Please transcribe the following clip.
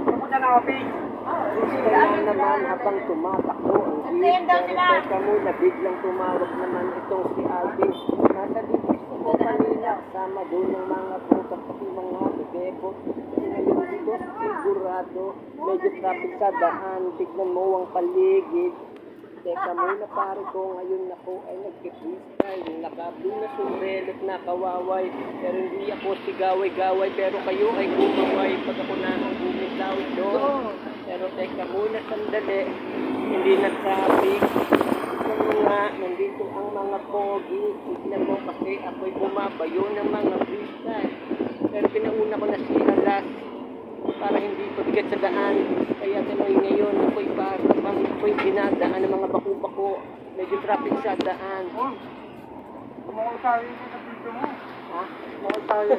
Pumunta na ako, Ping. Kaya naman habang tumatakbo ang jeep, pero teka muna, biglang tumawag naman itong si Alvin. Nasa dito ko kanina, sama doon ng mga putas at mga bebebo. Ngayon dito, sigurado, medyo traffic sa daan, tignan mo ang paligid. Teka muna pare ko, ngayon ako ay nagkikistyle, nakablue na sombrero at nakawaway. Pero hindi ako sigaway-gaway, pero kayo ay kumaway pag ako na ang bumitaw doon. Pero teka muna sandali, hindi na traffic. Tignan nga, nandito ang mga pogi. Tignan mo kasi ako'y bumabayo ng mga freestyle. Pero pinauna ko na si Alas para hindi pabigat sa daan. Kaya tuloy ngayon ako'y parang ako'y dinadaan ng mga bako-bako. Medyo traffic sa daan. Kumukul tayo sa dito mo. Ha? Kumukul tayo.